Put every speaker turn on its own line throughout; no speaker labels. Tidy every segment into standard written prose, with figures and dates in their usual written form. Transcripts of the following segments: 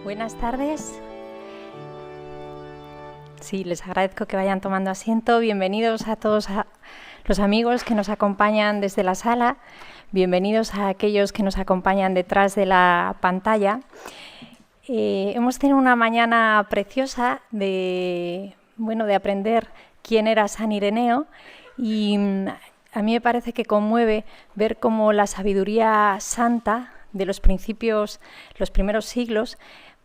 Buenas tardes. Sí, les agradezco que vayan tomando asiento. Bienvenidos a todos los amigos que nos acompañan desde la sala. Bienvenidos a aquellos que nos acompañan detrás de la pantalla. Hemos tenido una mañana preciosa de aprender quién era San Ireneo y a mí me parece que conmueve ver cómo la sabiduría santa de los primeros siglos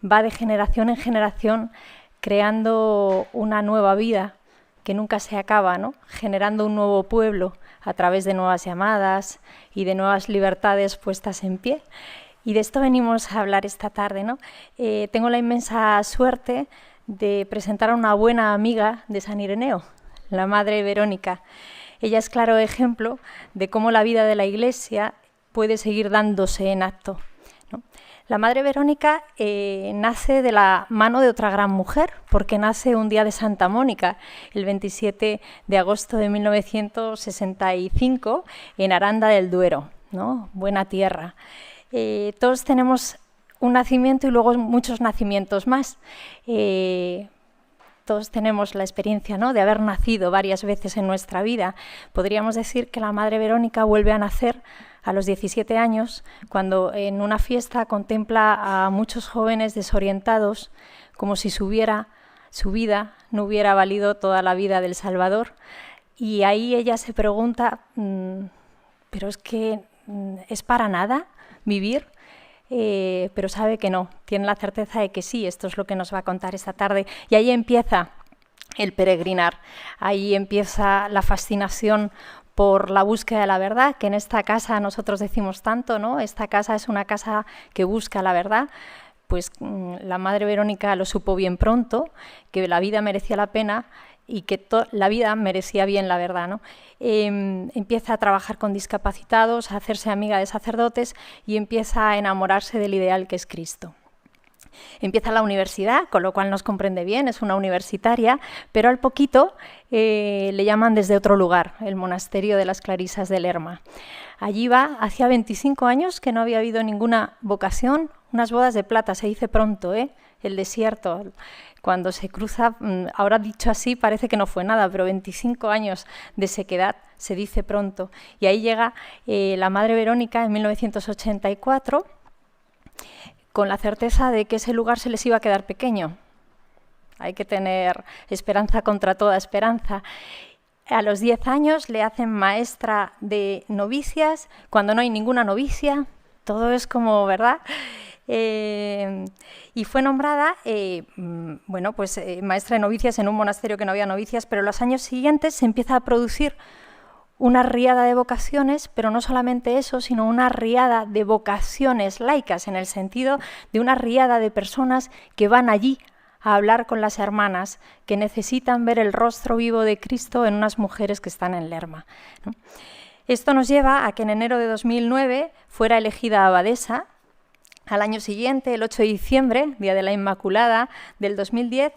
va de generación en generación creando una nueva vida que nunca se acaba, ¿no? Generando un nuevo pueblo a través de nuevas llamadas y de nuevas libertades puestas en pie. Y de esto venimos a hablar esta tarde, ¿no? Tengo la inmensa suerte de presentar a una buena amiga de San Ireneo, la Madre Verónica. Ella es claro ejemplo de cómo la vida de la Iglesia puede seguir dándose en acto, ¿no? La Madre Verónica nace de la mano de otra gran mujer, porque nace un día de Santa Mónica, el 27 de agosto de 1965, en Aranda del Duero, ¿no? Buena tierra. Todos tenemos un nacimiento y luego muchos nacimientos más. Todos tenemos la experiencia, ¿no?, de haber nacido varias veces en nuestra vida. Podríamos decir que la Madre Verónica vuelve a nacer a los 17 años, cuando en una fiesta contempla a muchos jóvenes desorientados, como si su vida no hubiera valido toda la vida del Salvador. Y ahí ella se pregunta, ¿pero es que es para nada vivir? Pero sabe que no, tiene la certeza de que sí. Esto es lo que nos va a contar esta tarde. Y ahí empieza el peregrinar, ahí empieza la fascinación por la búsqueda de la verdad, que en esta casa nosotros decimos tanto, ¿no? Esta casa es una casa que busca la verdad. Pues la Madre Verónica lo supo bien pronto, que la vida merecía la pena y que la vida merecía bien la verdad, ¿no? Empieza a trabajar con discapacitados, a hacerse amiga de sacerdotes y empieza a enamorarse del ideal que es Cristo. Empieza la universidad, con lo cual nos comprende bien, es una universitaria, pero al poquito le llaman desde otro lugar, el monasterio de las Clarisas de Lerma. Allí va, hacía 25 años que no había habido ninguna vocación, unas bodas de plata, se dice pronto, el desierto, cuando se cruza, ahora dicho así parece que no fue nada, pero 25 años de sequedad se dice pronto. Y ahí llega la Madre Verónica en 1984, con la certeza de que ese lugar se les iba a quedar pequeño. Hay que tener esperanza contra toda esperanza. A los 10 años le hacen maestra de novicias, cuando no hay ninguna novicia, todo es como, ¿verdad? Y fue nombrada maestra de novicias en un monasterio que no había novicias, pero en los años siguientes se empieza a producir una riada de vocaciones, pero no solamente eso, sino una riada de vocaciones laicas, en el sentido de una riada de personas que van allí a hablar con las hermanas, que necesitan ver el rostro vivo de Cristo en unas mujeres que están en Lerma, ¿no? Esto nos lleva a que en enero de 2009 fuera elegida abadesa. Al año siguiente, el 8 de diciembre, Día de la Inmaculada del 2010,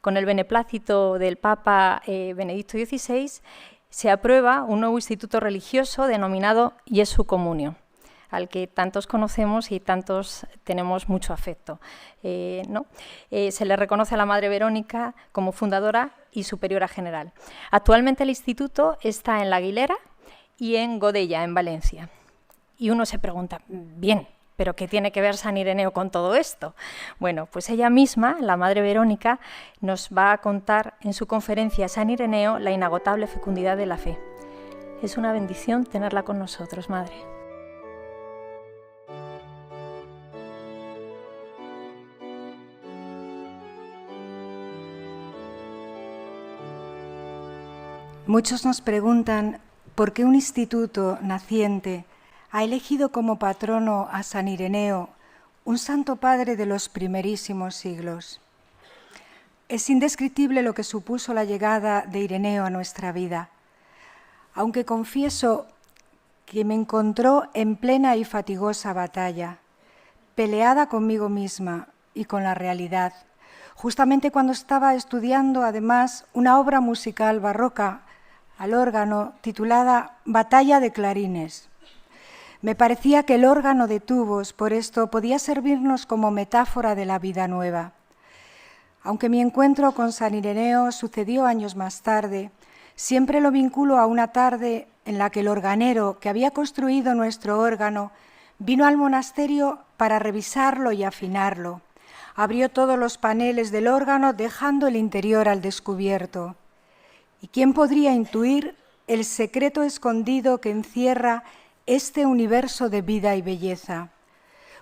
con el beneplácito del Papa Benedicto XVI, se aprueba un nuevo instituto religioso denominado Jesu Communio, al que tantos conocemos y tantos tenemos mucho afecto, ¿no? Se le reconoce a la Madre Verónica como fundadora y superiora general. Actualmente el instituto está en La Aguilera y en Godella, en Valencia. Y uno se pregunta, bien, ¿pero qué tiene que ver San Ireneo con todo esto? Bueno, pues ella misma, la Madre Verónica, nos va a contar en su conferencia San Ireneo, la inagotable fecundidad de la fe. Es una bendición tenerla con nosotros, Madre.
Muchos nos preguntan por qué un instituto naciente ha elegido como patrono a San Ireneo, un santo padre de los primerísimos siglos. Es indescriptible lo que supuso la llegada de Ireneo a nuestra vida, aunque confieso que me encontró en plena y fatigosa batalla, peleada conmigo misma y con la realidad, justamente cuando estaba estudiando además una obra musical barroca al órgano titulada Batalla de Clarines. Me parecía que el órgano de tubos, por esto, podía servirnos como metáfora de la vida nueva. Aunque mi encuentro con San Ireneo sucedió años más tarde, siempre lo vinculo a una tarde en la que el organero que había construido nuestro órgano vino al monasterio para revisarlo y afinarlo. Abrió todos los paneles del órgano, dejando el interior al descubierto. ¿Y quién podría intuir el secreto escondido que encierra este universo de vida y belleza?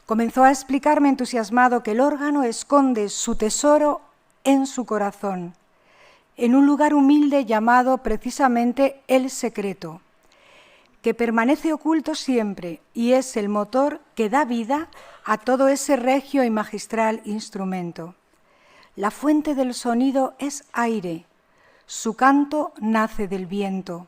Comenzó a explicarme entusiasmado que el órgano esconde su tesoro en su corazón, en un lugar humilde llamado precisamente el secreto, que permanece oculto siempre y es el motor que da vida a todo ese regio y magistral instrumento. La fuente del sonido es aire, su canto nace del viento.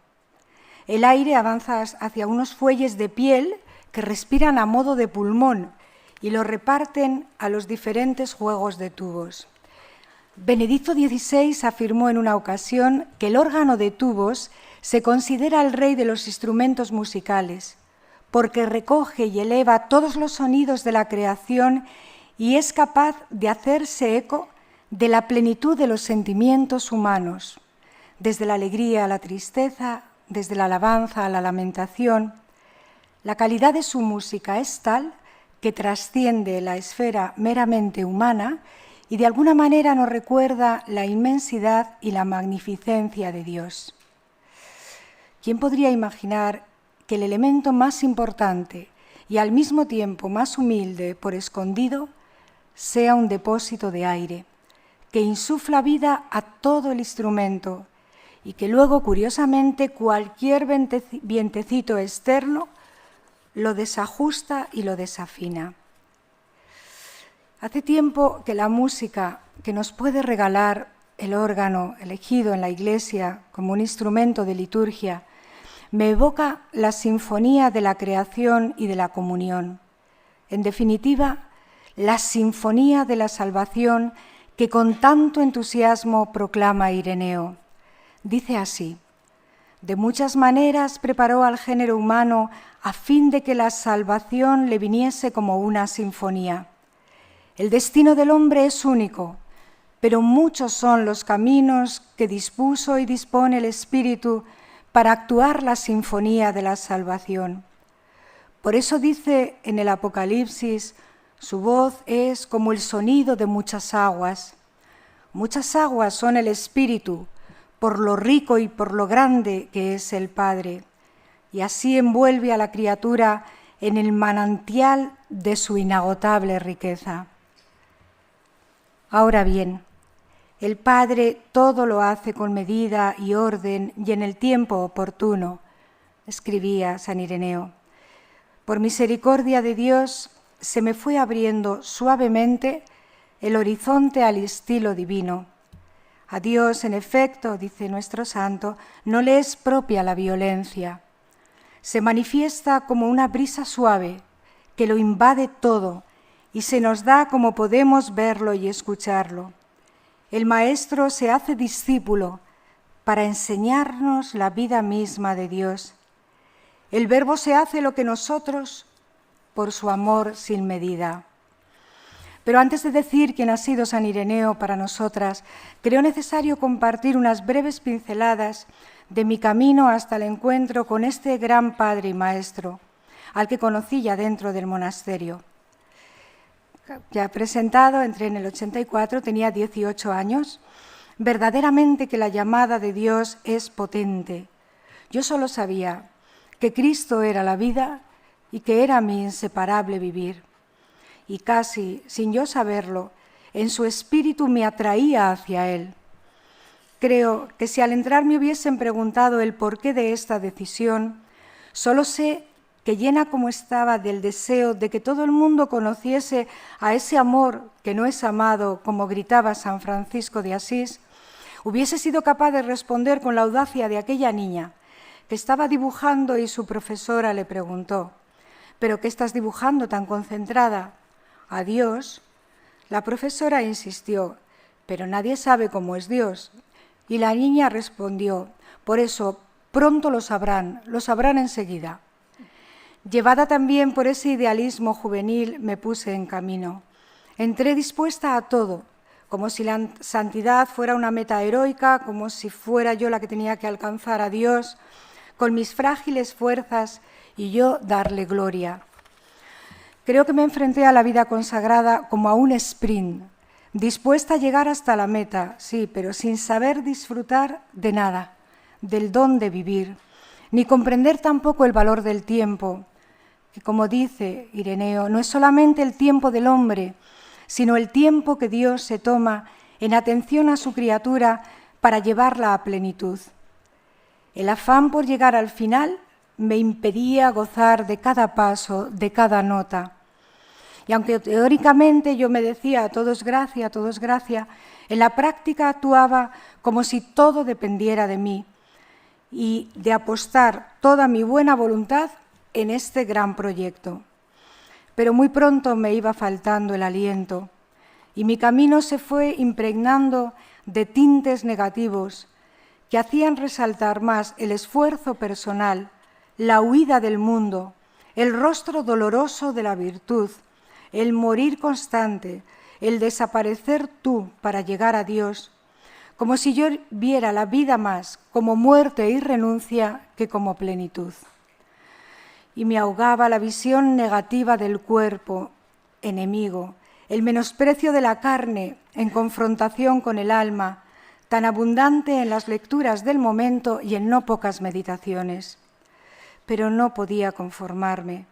El aire avanza hacia unos fuelles de piel que respiran a modo de pulmón y lo reparten a los diferentes juegos de tubos. Benedicto XVI afirmó en una ocasión que el órgano de tubos se considera el rey de los instrumentos musicales, porque recoge y eleva todos los sonidos de la creación y es capaz de hacerse eco de la plenitud de los sentimientos humanos, desde la alegría a la tristeza, desde la alabanza a la lamentación. La calidad de su música es tal que trasciende la esfera meramente humana y de alguna manera nos recuerda la inmensidad y la magnificencia de Dios. ¿Quién podría imaginar que el elemento más importante y al mismo tiempo más humilde por escondido sea un depósito de aire, que insufla vida a todo el instrumento y que luego, curiosamente, cualquier vientecito externo lo desajusta y lo desafina? Hace tiempo que la música que nos puede regalar el órgano elegido en la Iglesia como un instrumento de liturgia me evoca la sinfonía de la creación y de la comunión. En definitiva, la sinfonía de la salvación que con tanto entusiasmo proclama Ireneo. Dice así: de muchas maneras preparó al género humano a fin de que la salvación le viniese como una sinfonía. El destino del hombre es único, pero muchos son los caminos que dispuso y dispone el Espíritu para actuar la sinfonía de la salvación. Por eso dice en el Apocalipsis, su voz es como el sonido de muchas aguas. Muchas aguas son el Espíritu, por lo rico y por lo grande que es el Padre, y así envuelve a la criatura en el manantial de su inagotable riqueza. Ahora bien, el Padre todo lo hace con medida y orden y en el tiempo oportuno, escribía San Ireneo. Por misericordia de Dios se me fue abriendo suavemente el horizonte al estilo divino. A Dios, en efecto, dice nuestro santo, no le es propia la violencia. Se manifiesta como una brisa suave que lo invade todo y se nos da como podemos verlo y escucharlo. El Maestro se hace discípulo para enseñarnos la vida misma de Dios. El Verbo se hace lo que nosotros por su amor sin medida. Pero antes de decir quién ha sido San Ireneo para nosotras, creo necesario compartir unas breves pinceladas de mi camino hasta el encuentro con este gran Padre y Maestro, al que conocí ya dentro del monasterio. Ya presentado, entré en el 84, tenía 18 años. Verdaderamente que la llamada de Dios es potente. Yo solo sabía que Cristo era la vida y que era mi inseparable vivir. Y casi, sin yo saberlo, en su espíritu me atraía hacia Él. Creo que si al entrar me hubiesen preguntado el porqué de esta decisión, solo sé que llena como estaba del deseo de que todo el mundo conociese a ese amor que no es amado, como gritaba San Francisco de Asís, hubiese sido capaz de responder con la audacia de aquella niña que estaba dibujando y su profesora le preguntó: ¿pero qué estás dibujando tan concentrada? ¿A Dios? La profesora insistió: pero nadie sabe cómo es Dios. Y la niña respondió: por eso pronto lo sabrán enseguida. Llevada también por ese idealismo juvenil, me puse en camino. Entré dispuesta a todo, como si la santidad fuera una meta heroica, como si fuera yo la que tenía que alcanzar a Dios, con mis frágiles fuerzas y yo darle gloria. Creo que me enfrenté a la vida consagrada como a un sprint, dispuesta a llegar hasta la meta, sí, pero sin saber disfrutar de nada, del don de vivir, ni comprender tampoco el valor del tiempo, que como dice Ireneo, no es solamente el tiempo del hombre, sino el tiempo que Dios se toma en atención a su criatura para llevarla a plenitud. El afán por llegar al final me impedía gozar de cada paso, de cada nota. Y aunque teóricamente yo me decía todo es gracia, en la práctica actuaba como si todo dependiera de mí y de apostar toda mi buena voluntad en este gran proyecto. Pero muy pronto me iba faltando el aliento y mi camino se fue impregnando de tintes negativos que hacían resaltar más el esfuerzo personal, la huida del mundo, el rostro doloroso de la virtud, el morir constante, el desaparecer tú para llegar a Dios, como si yo viera la vida más como muerte y renuncia que como plenitud. Y me ahogaba la visión negativa del cuerpo, enemigo, el menosprecio de la carne en confrontación con el alma, tan abundante en las lecturas del momento y en no pocas meditaciones. Pero no podía conformarme.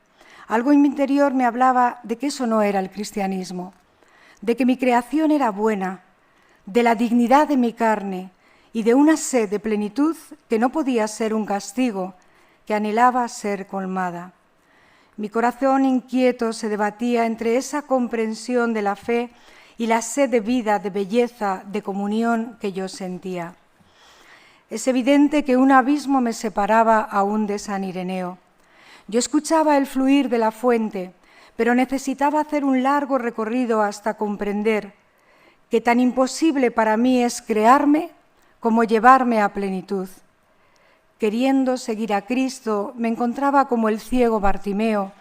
Algo en mi interior me hablaba de que eso no era el cristianismo, de que mi creación era buena, de la dignidad de mi carne y de una sed de plenitud que no podía ser un castigo, que anhelaba ser colmada. Mi corazón inquieto se debatía entre esa comprensión de la fe y la sed de vida, de belleza, de comunión que yo sentía. Es evidente que un abismo me separaba aún de San Ireneo. Yo escuchaba el fluir de la fuente, pero necesitaba hacer un largo recorrido hasta comprender que tan imposible para mí es crearme como llevarme a plenitud. Queriendo seguir a Cristo, me encontraba como el ciego Bartimeo,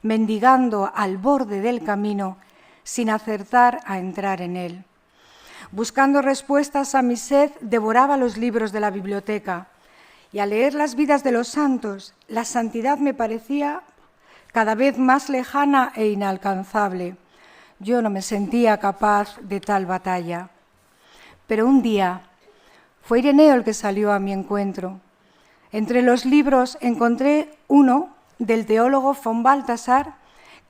mendigando al borde del camino, sin acertar a entrar en él. Buscando respuestas a mi sed, devoraba los libros de la biblioteca, y al leer las vidas de los santos, la santidad me parecía cada vez más lejana e inalcanzable. Yo no me sentía capaz de tal batalla. Pero un día fue Ireneo el que salió a mi encuentro. Entre los libros encontré uno del teólogo von Balthasar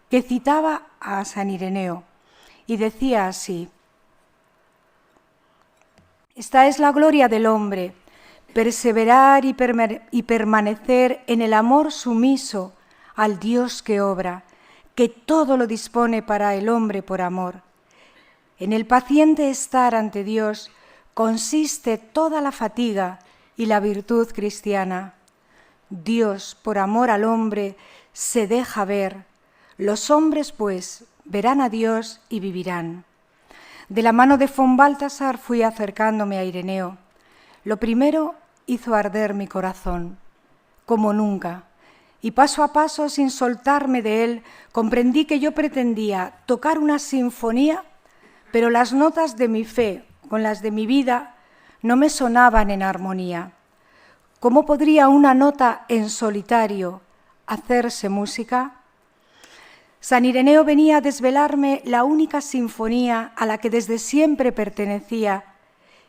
que citaba a San Ireneo y decía así: «Esta es la gloria del hombre, perseverar y permanecer en el amor sumiso al Dios que obra, que todo lo dispone para el hombre por amor. En el paciente estar ante Dios consiste toda la fatiga y la virtud cristiana. Dios, por amor al hombre, se deja ver. Los hombres, pues, verán a Dios y vivirán». De la mano de von Balthasar fui acercándome a Ireneo. Lo primero hizo arder mi corazón, como nunca, y paso a paso, sin soltarme de él, comprendí que yo pretendía tocar una sinfonía, pero las notas de mi fe con las de mi vida no me sonaban en armonía. ¿Cómo podría una nota en solitario hacerse música? San Ireneo venía a desvelarme la única sinfonía a la que desde siempre pertenecía,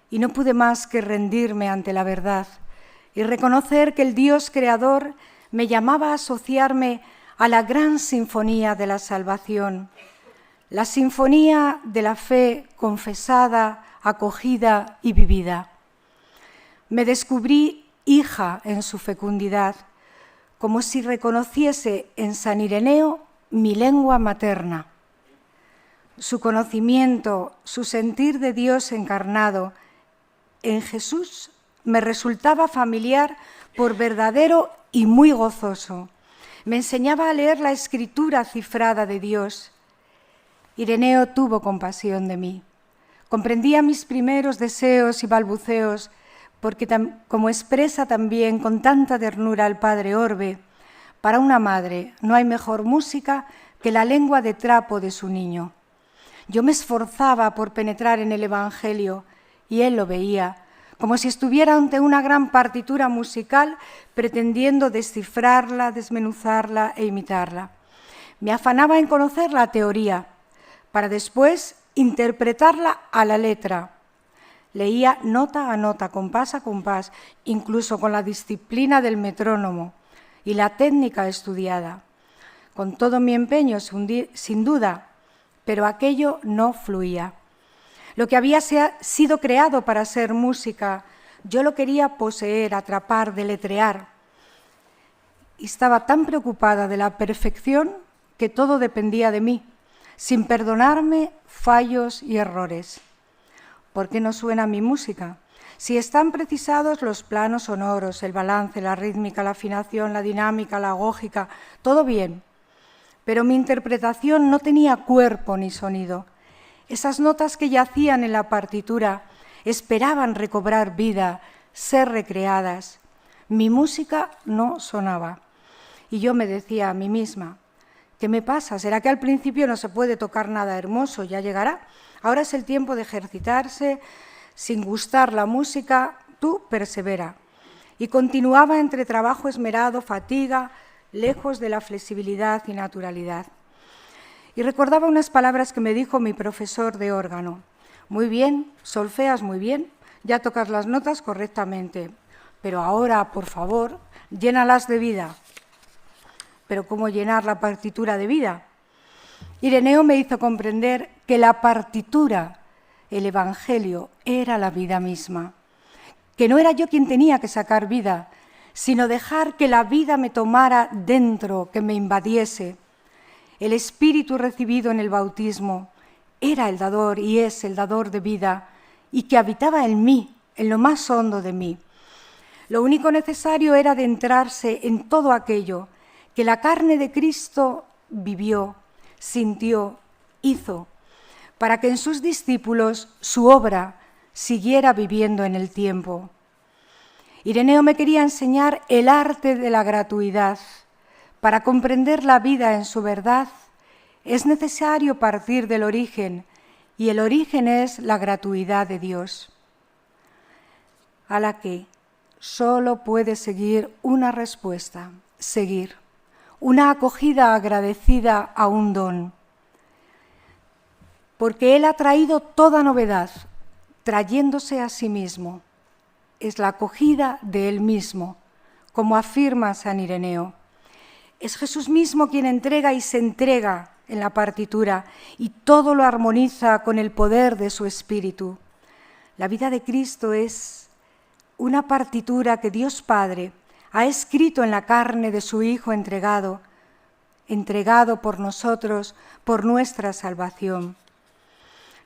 y no pude más que rendirme ante la verdad y reconocer que el Dios creador me llamaba a asociarme a la gran sinfonía de la salvación, la sinfonía de la fe confesada, acogida y vivida. Me descubrí hija en su fecundidad, como si reconociese en San Ireneo mi lengua materna. Su conocimiento, su sentir de Dios encarnado en Jesús me resultaba familiar por verdadero y muy gozoso. Me enseñaba a leer la escritura cifrada de Dios. Ireneo tuvo compasión de mí. Comprendía mis primeros deseos y balbuceos, porque como expresa también con tanta ternura el padre Orbe, Para una madre no hay mejor música que la lengua de trapo de su niño. Yo me esforzaba por penetrar en el Evangelio y él lo veía, como si estuviera ante una gran partitura musical pretendiendo descifrarla, desmenuzarla e imitarla. Me afanaba en conocer la teoría, para después interpretarla a la letra. Leía nota a nota, compás a compás, incluso con la disciplina del metrónomo y la técnica estudiada. Con todo mi empeño, sin duda, pero aquello no fluía. Lo que había sido creado para ser música, yo lo quería poseer, atrapar, deletrear. Y estaba tan preocupada de la perfección que todo dependía de mí, sin perdonarme fallos y errores. ¿Por qué no suena mi música? Si están precisados los planos sonoros, el balance, la rítmica, la afinación, la dinámica, la agógica, todo bien. Pero mi interpretación no tenía cuerpo ni sonido. Esas notas que yacían en la partitura esperaban recobrar vida, ser recreadas. Mi música no sonaba. Y yo me decía a mí misma, ¿qué me pasa? ¿Será que al principio no se puede tocar nada hermoso? Ya llegará. Ahora es el tiempo de ejercitarse, sin gustar la música, tú persevera. Y continuaba entre trabajo esmerado, fatiga, lejos de la flexibilidad y naturalidad. Y recordaba unas palabras que me dijo mi profesor de órgano. Muy bien, solfeas muy bien, ya tocas las notas correctamente, pero ahora, por favor, llénalas de vida. ¿Pero cómo llenar la partitura de vida? Ireneo me hizo comprender que la partitura, el Evangelio, era la vida misma, que no era yo quien tenía que sacar vida, sino dejar que la vida me tomara dentro, que me invadiese. El Espíritu recibido en el bautismo era el dador y es el dador de vida, y que habitaba en mí, en lo más hondo de mí. Lo único necesario era adentrarse en todo aquello que la carne de Cristo vivió, sintió, hizo, para que en sus discípulos su obra siguiera viviendo en el tiempo. Ireneo me quería enseñar el arte de la gratuidad. Para comprender la vida en su verdad es necesario partir del origen, y el origen es la gratuidad de Dios, a la que solo puede seguir una respuesta, seguir, una acogida agradecida a un don, porque Él ha traído toda novedad, trayéndose a sí mismo. Es la acogida de Él mismo, como afirma San Ireneo. Es Jesús mismo quien entrega y se entrega en la partitura y todo lo armoniza con el poder de su Espíritu. La vida de Cristo es una partitura que Dios Padre ha escrito en la carne de su Hijo entregado por nosotros, por nuestra salvación.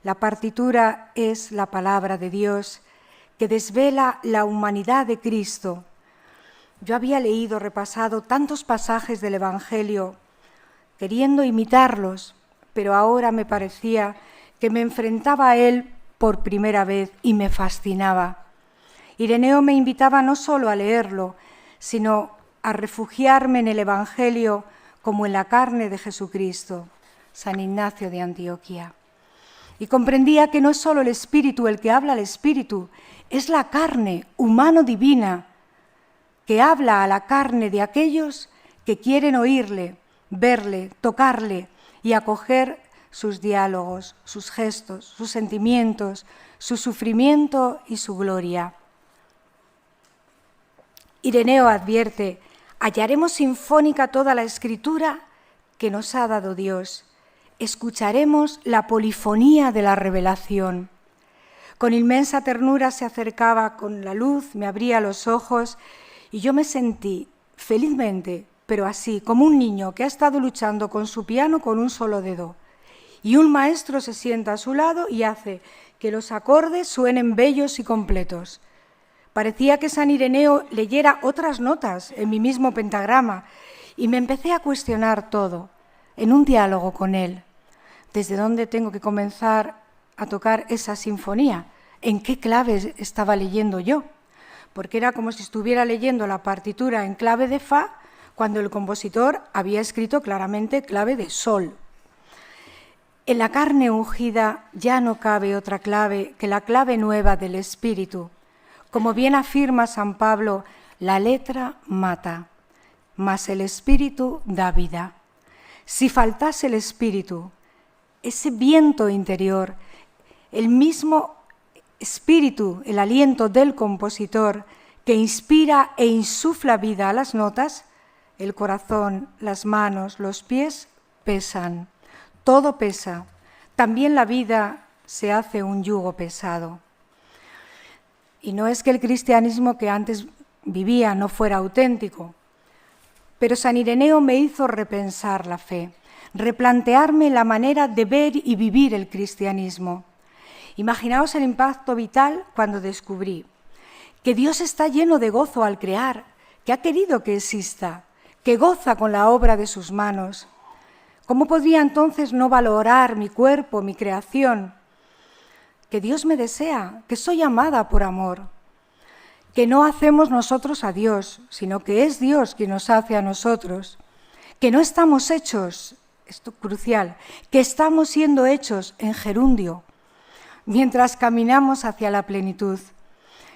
La partitura es la palabra de Dios que desvela la humanidad de Cristo. Yo había leído, repasado tantos pasajes del Evangelio, queriendo imitarlos, pero ahora me parecía que me enfrentaba a él por primera vez y me fascinaba. Ireneo me invitaba no solo a leerlo, sino a refugiarme en el Evangelio como en la carne de Jesucristo, San Ignacio de Antioquía. Y comprendía que no es solo el Espíritu el que habla al Espíritu, es la carne humano-divina que habla a la carne de aquellos que quieren oírle, verle, tocarle y acoger sus diálogos, sus gestos, sus sentimientos, su sufrimiento y su gloria. Ireneo advierte, hallaremos sinfónica toda la escritura que nos ha dado Dios. Escucharemos la polifonía de la revelación. Con inmensa ternura se acercaba con la luz, me abría los ojos y yo me sentí felizmente, pero así, como un niño que ha estado luchando con su piano con un solo dedo. Y un maestro se sienta a su lado y hace que los acordes suenen bellos y completos. Parecía que San Ireneo leyera otras notas en mi mismo pentagrama y me empecé a cuestionar todo, en un diálogo con él. ¿Desde dónde tengo que comenzar a tocar esa sinfonía? ¿En qué claves estaba leyendo yo? Porque era como si estuviera leyendo la partitura en clave de fa cuando el compositor había escrito claramente clave de sol. En la carne ungida ya no cabe otra clave que la clave nueva del Espíritu. Como bien afirma San Pablo, la letra mata, mas el Espíritu da vida. Si faltase el Espíritu, ese viento interior, el mismo Espíritu, el aliento del compositor que inspira e insufla vida a las notas, el corazón, las manos, los pies pesan. Todo pesa. También la vida se hace un yugo pesado. Y no es que el cristianismo que antes vivía no fuera auténtico, pero San Ireneo me hizo repensar la fe, replantearme la manera de ver y vivir el cristianismo. Imaginaos el impacto vital cuando descubrí que Dios está lleno de gozo al crear, que ha querido que exista, que goza con la obra de sus manos. ¿Cómo podría entonces no valorar mi cuerpo, mi creación? Que Dios me desea, que soy amada por amor, que no hacemos nosotros a Dios, sino que es Dios quien nos hace a nosotros, que no estamos hechos, esto es crucial, que estamos siendo hechos en gerundio, mientras caminamos hacia la plenitud.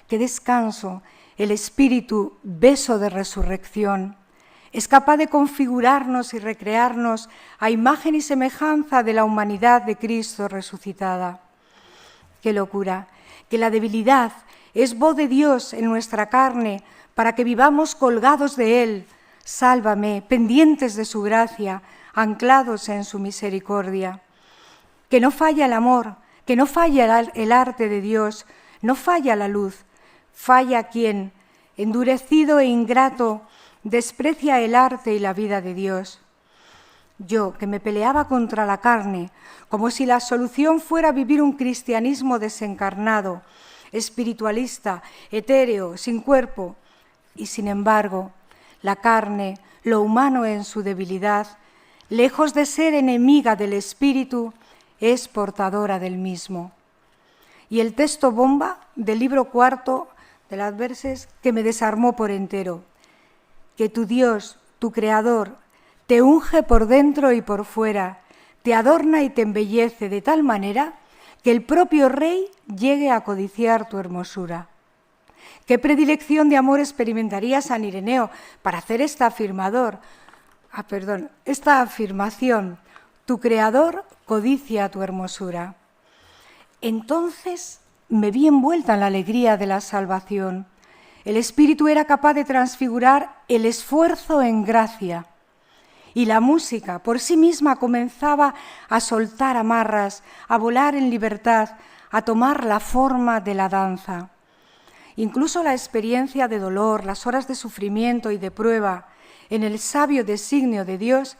¡Qué descanso! El Espíritu, beso de resurrección, es capaz de configurarnos y recrearnos a imagen y semejanza de la humanidad de Cristo resucitada. ¡Qué locura! Que la debilidad es voz de Dios en nuestra carne para que vivamos colgados de Él. Sálvame, pendientes de su gracia, anclados en su misericordia. Que no falla el amor, que no falla el arte de Dios, no falla la luz, falla quien, endurecido e ingrato, desprecia el arte y la vida de Dios. Yo, que me peleaba contra la carne, como si la solución fuera vivir un cristianismo desencarnado, espiritualista, etéreo, sin cuerpo, y sin embargo, la carne, lo humano en su debilidad, lejos de ser enemiga del Espíritu, es portadora del mismo. Y el texto bomba del libro cuarto de las verses que me desarmó por entero. Que tu Dios, tu Creador, te unge por dentro y por fuera, te adorna y te embellece de tal manera que el propio Rey llegue a codiciar tu hermosura. ¿Qué predilección de amor experimentaría San Ireneo para hacer esta afirmación? Tu Creador codicia tu hermosura. Entonces me vi envuelta en la alegría de la salvación. El Espíritu era capaz de transfigurar el esfuerzo en gracia. Y la música por sí misma comenzaba a soltar amarras, a volar en libertad, a tomar la forma de la danza. Incluso la experiencia de dolor, las horas de sufrimiento y de prueba, en el sabio designio de Dios,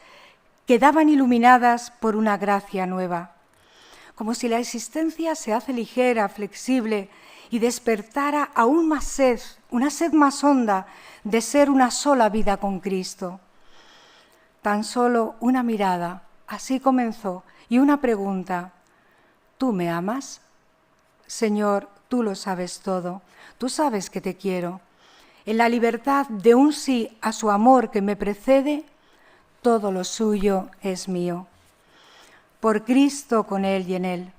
quedaban iluminadas por una gracia nueva. Como si la existencia se hace ligera, flexible y despertara aún más sed, una sed más honda de ser una sola vida con Cristo. Tan solo una mirada, así comenzó, y una pregunta: ¿tú me amas? Señor, tú lo sabes todo, tú sabes que te quiero. En la libertad de un sí a su amor que me precede, todo lo suyo es mío. Por Cristo, con Él y en Él.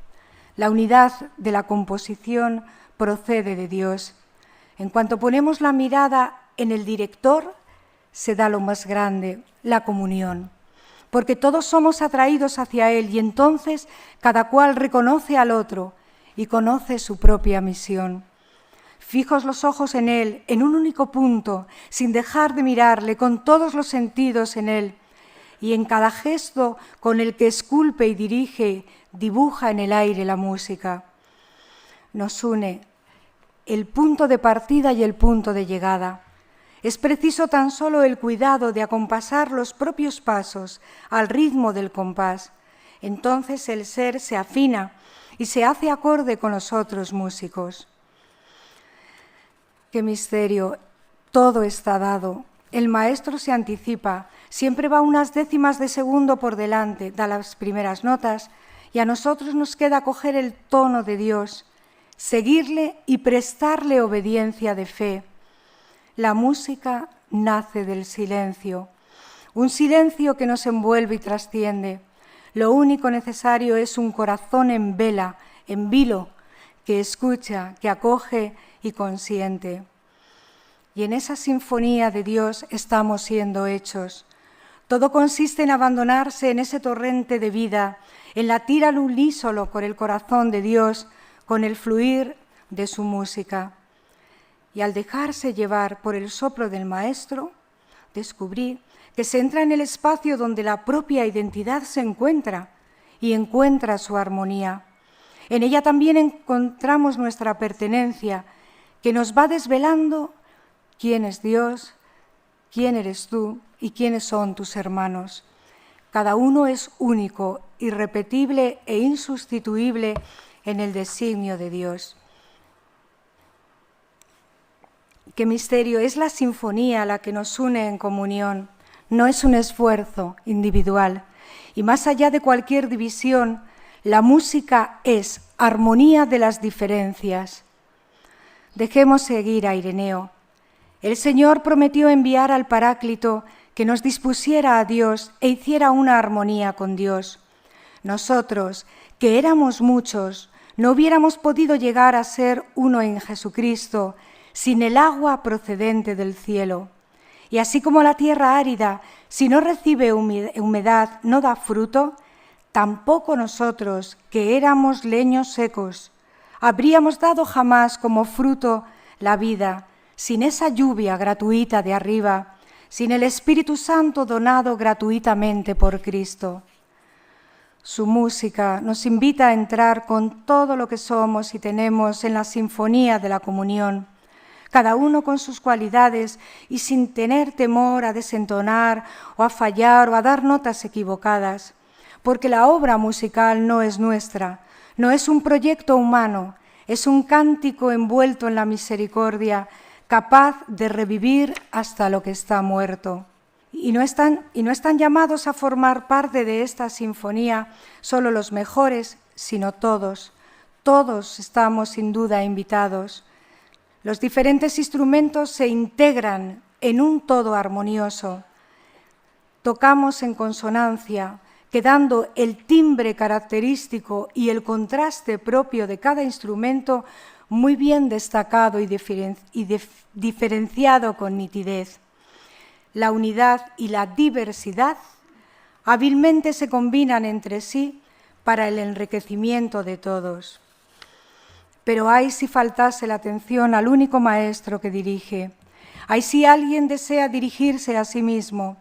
La unidad de la composición procede de Dios. En cuanto ponemos la mirada en el director, se da lo más grande, la comunión, porque todos somos atraídos hacia Él y entonces cada cual reconoce al otro y conoce su propia misión. Fijos los ojos en Él, en un único punto, sin dejar de mirarle, con todos los sentidos en Él, y en cada gesto con el que esculpe y dirige, dibuja en el aire la música. Nos une el punto de partida y el punto de llegada. Es preciso tan solo el cuidado de acompasar los propios pasos al ritmo del compás. Entonces el ser se afina y se hace acorde con los otros músicos. ¡Qué misterio! Todo está dado. El maestro se anticipa, siempre va unas décimas de segundo por delante, da las primeras notas y a nosotros nos queda coger el tono de Dios, seguirle y prestarle obediencia de fe. La música nace del silencio, un silencio que nos envuelve y trasciende. Lo único necesario es un corazón en vela, en vilo, que escucha, que acoge y consiente. Y en esa sinfonía de Dios estamos siendo hechos. Todo consiste en abandonarse en ese torrente de vida, en latir al unísono con el corazón de Dios, con el fluir de su música. Y al dejarse llevar por el soplo del Maestro, descubrí que se entra en el espacio donde la propia identidad se encuentra y encuentra su armonía. En ella también encontramos nuestra pertenencia, que nos va desvelando quién es Dios, quién eres tú y quiénes son tus hermanos. Cada uno es único, irrepetible e insustituible en el designio de Dios. Qué misterio, es la sinfonía la que nos une en comunión, no es un esfuerzo individual. Y más allá de cualquier división, la música es armonía de las diferencias. Dejemos seguir a Ireneo. El Señor prometió enviar al Paráclito que nos dispusiera a Dios e hiciera una armonía con Dios. Nosotros, que éramos muchos, no hubiéramos podido llegar a ser uno en Jesucristo sin el agua procedente del cielo. Y así como la tierra árida, si no recibe humedad, no da fruto, tampoco nosotros, que éramos leños secos, habríamos dado jamás como fruto la vida, sin esa lluvia gratuita de arriba, sin el Espíritu Santo donado gratuitamente por Cristo. Su música nos invita a entrar con todo lo que somos y tenemos en la sinfonía de la comunión, cada uno con sus cualidades y sin tener temor a desentonar o a fallar o a dar notas equivocadas, porque la obra musical no es nuestra, no es un proyecto humano, es un cántico envuelto en la misericordia, capaz de revivir hasta lo que está muerto. Y no están llamados a formar parte de esta sinfonía solo los mejores, sino todos. Todos estamos sin duda invitados. Los diferentes instrumentos se integran en un todo armonioso. Tocamos en consonancia, quedando el timbre característico y el contraste propio de cada instrumento muy bien destacado y diferenciado con nitidez. La unidad y la diversidad hábilmente se combinan entre sí para el enriquecimiento de todos. Pero ay si faltase la atención al único maestro que dirige, ay si alguien desea dirigirse a sí mismo,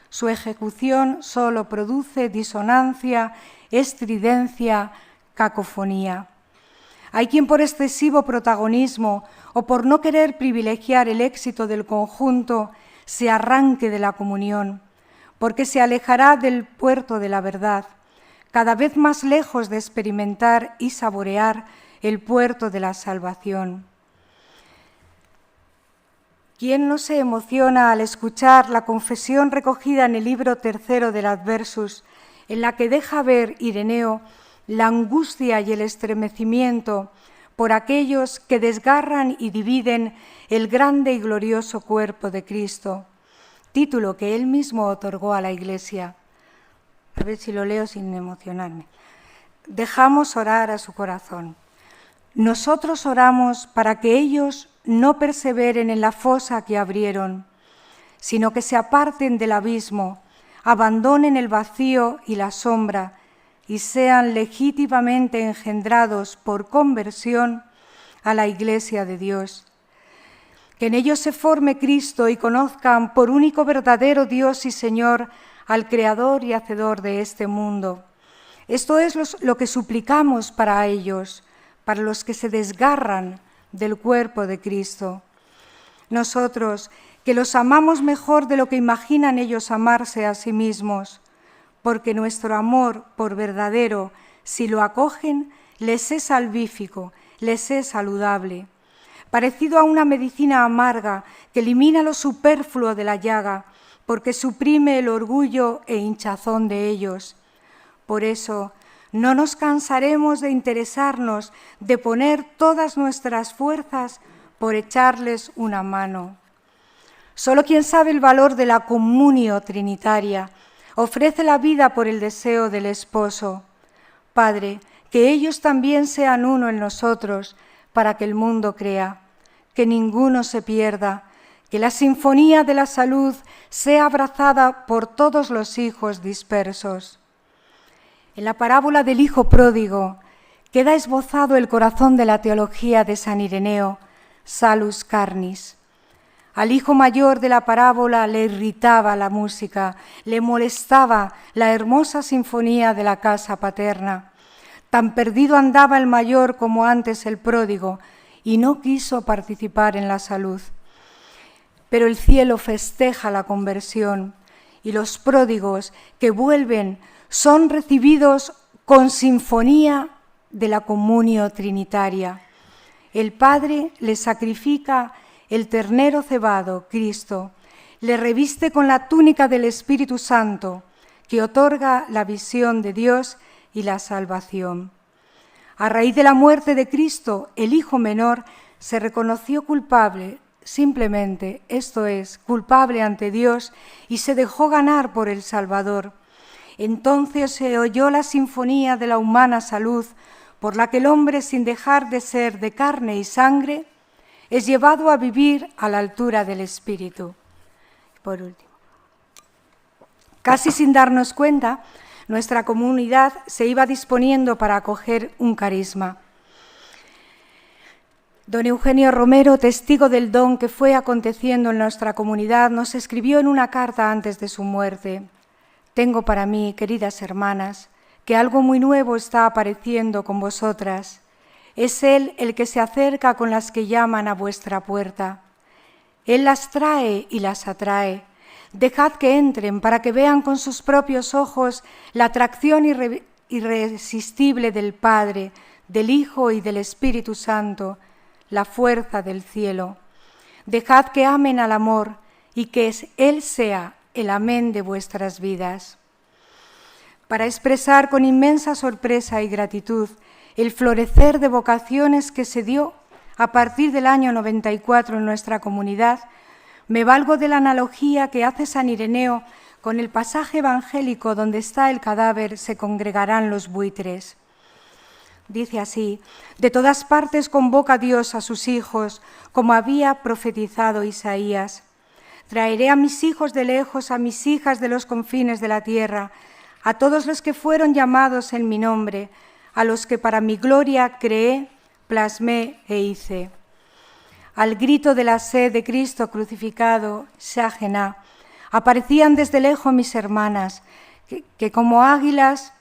su ejecución solo produce disonancia, estridencia, cacofonía. Hay quien por excesivo protagonismo o por no querer privilegiar el éxito del conjunto se arranque de la comunión, porque se alejará del puerto de la verdad, cada vez más lejos de experimentar y saborear el puerto de la salvación. ¿Quién no se emociona al escuchar la confesión recogida en el libro 3 del Adversus, en la que deja ver Ireneo la angustia y el estremecimiento por aquellos que desgarran y dividen el grande y glorioso cuerpo de Cristo, título que él mismo otorgó a la Iglesia? A ver si lo leo sin emocionarme. Dejamos orar a su corazón. Nosotros oramos para que ellos no perseveren en la fosa que abrieron, sino que se aparten del abismo, abandonen el vacío y la sombra, y sean legítimamente engendrados por conversión a la Iglesia de Dios. Que en ellos se forme Cristo y conozcan por único verdadero Dios y Señor al Creador y Hacedor de este mundo. Esto es lo que suplicamos para ellos, para los que se desgarran del cuerpo de Cristo. Nosotros, que los amamos mejor de lo que imaginan ellos amarse a sí mismos, porque nuestro amor por verdadero, si lo acogen, les es salvífico, les es saludable, parecido a una medicina amarga que elimina lo superfluo de la llaga, porque suprime el orgullo e hinchazón de ellos. Por eso, no nos cansaremos de interesarnos, de poner todas nuestras fuerzas por echarles una mano. Solo quien sabe el valor de la comunio trinitaria ofrece la vida por el deseo del esposo. Padre, que ellos también sean uno en nosotros, para que el mundo crea, que ninguno se pierda, que la sinfonía de la salud sea abrazada por todos los hijos dispersos. En la parábola del hijo pródigo queda esbozado el corazón de la teología de San Ireneo, Salus Carnis. Al hijo mayor de la parábola le irritaba la música, le molestaba la hermosa sinfonía de la casa paterna. Tan perdido andaba el mayor como antes el pródigo y no quiso participar en la salud. Pero el cielo festeja la conversión y los pródigos que vuelven son recibidos con sinfonía de la comunio trinitaria. El Padre les sacrifica el ternero cebado, Cristo, le reviste con la túnica del Espíritu Santo, que otorga la visión de Dios y la salvación. A raíz de la muerte de Cristo, el hijo menor se reconoció culpable, simplemente, esto es, culpable ante Dios, y se dejó ganar por el Salvador. Entonces se oyó la sinfonía de la humana salud, por la que el hombre, sin dejar de ser de carne y sangre, es llevado a vivir a la altura del Espíritu. Por último, casi sin darnos cuenta, nuestra comunidad se iba disponiendo para acoger un carisma. Don Eugenio Romero, testigo del don que fue aconteciendo en nuestra comunidad, nos escribió en una carta antes de su muerte: «Tengo para mí, queridas hermanas, que algo muy nuevo está apareciendo con vosotras. Es Él el que se acerca con las que llaman a vuestra puerta. Él las trae y las atrae. Dejad que entren para que vean con sus propios ojos la atracción irresistible del Padre, del Hijo y del Espíritu Santo, la fuerza del cielo. Dejad que amen al amor y que Él sea el amén de vuestras vidas». Para expresar con inmensa sorpresa y gratitud el florecer de vocaciones que se dio a partir del año 94 en nuestra comunidad, me valgo de la analogía que hace San Ireneo con el pasaje evangélico donde está el cadáver, se congregarán los buitres. Dice así: «De todas partes convoca Dios a sus hijos, como había profetizado Isaías. Traeré a mis hijos de lejos, a mis hijas de los confines de la tierra, a todos los que fueron llamados en mi nombre, a los que para mi gloria creé, plasmé e hice». Al grito de la sed de Cristo crucificado, Shagená, aparecían desde lejos mis hermanas, que como águilas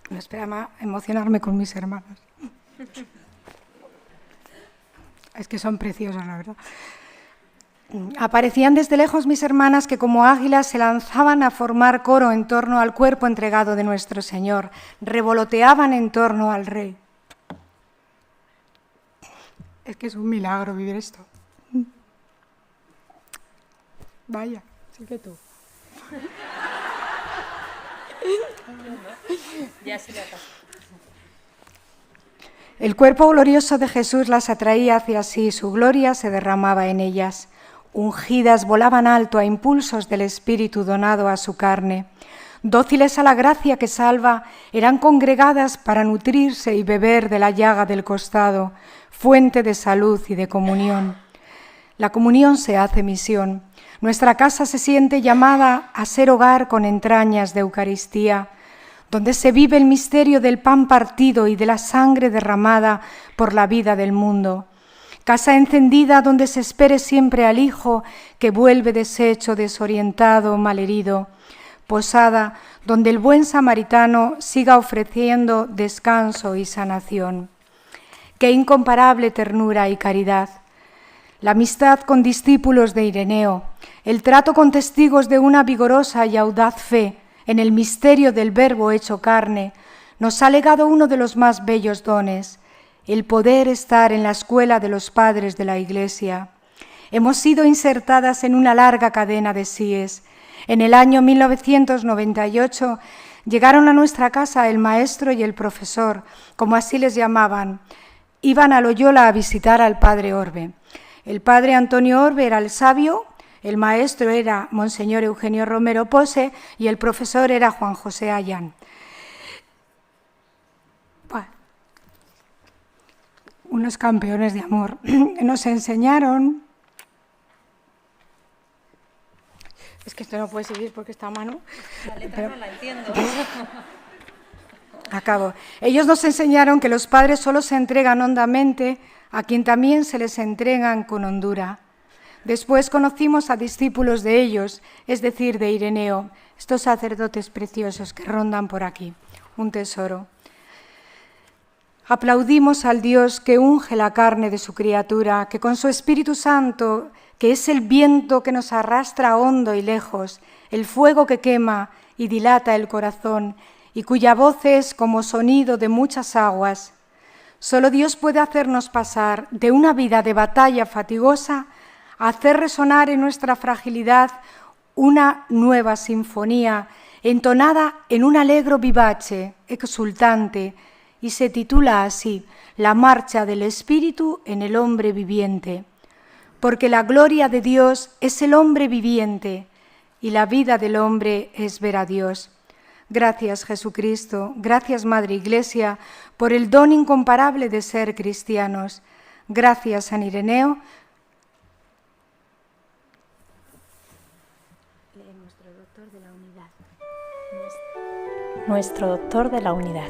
no esperaba emocionarme con mis hermanas. Es que son preciosas, la verdad. Aparecían desde lejos mis hermanas que como águilas se lanzaban a formar coro en torno al cuerpo entregado de nuestro Señor, revoloteaban en torno al Rey. Es que es un milagro vivir esto. Vaya, sí que tú.
Ya se le ha pasado.
El cuerpo glorioso de Jesús las atraía hacia sí, su gloria se derramaba en ellas. Ungidas volaban alto a impulsos del Espíritu donado a su carne. Dóciles a la gracia que salva, eran congregadas para nutrirse y beber de la llaga del costado, fuente de salud y de comunión. La comunión se hace misión. Nuestra casa se siente llamada a ser hogar con entrañas de Eucaristía, donde se vive el misterio del pan partido y de la sangre derramada por la vida del mundo. Casa encendida donde se espere siempre al Hijo que vuelve deshecho, desorientado, malherido. Posada donde el buen samaritano siga ofreciendo descanso y sanación. Qué incomparable ternura y caridad. La amistad con discípulos de Ireneo, el trato con testigos de una vigorosa y audaz fe en el misterio del Verbo hecho carne, nos ha legado uno de los más bellos dones, el poder estar en la escuela de los padres de la Iglesia. Hemos sido insertadas en una larga cadena de síes. En el año 1998 llegaron a nuestra casa el maestro y el profesor, como así les llamaban. Iban a Loyola a visitar al padre Orbe. El padre Antonio Orbe era el sabio, el maestro era Monseñor Eugenio Romero Pose y el profesor era Juan José Ayán. Bueno, unos campeones de amor que nos enseñaron. Es que esto no puede seguir porque está a mano.
La letra no la entiendo.
Acabo. Ellos nos enseñaron que los padres solo se entregan hondamente a quien también se les entregan con hondura. Después conocimos a discípulos de ellos, es decir, de Ireneo, estos sacerdotes preciosos que rondan por aquí, un tesoro. Aplaudimos al Dios que unge la carne de su criatura, que con su Espíritu Santo, que es el viento que nos arrastra hondo y lejos, el fuego que quema y dilata el corazón, y cuya voz es como sonido de muchas aguas. Solo Dios puede hacernos pasar de una vida de batalla fatigosa a hacer resonar en nuestra fragilidad una nueva sinfonía, entonada en un alegro vivace, exultante, y se titula así, La marcha del Espíritu en el hombre viviente. Porque la gloria de Dios es el hombre viviente, y la vida del hombre es ver a Dios. Gracias, Jesucristo, gracias, Madre Iglesia, por el don incomparable de ser cristianos. Gracias, San Ireneo.
Nuestro doctor de la unidad. Nuestro doctor de la unidad.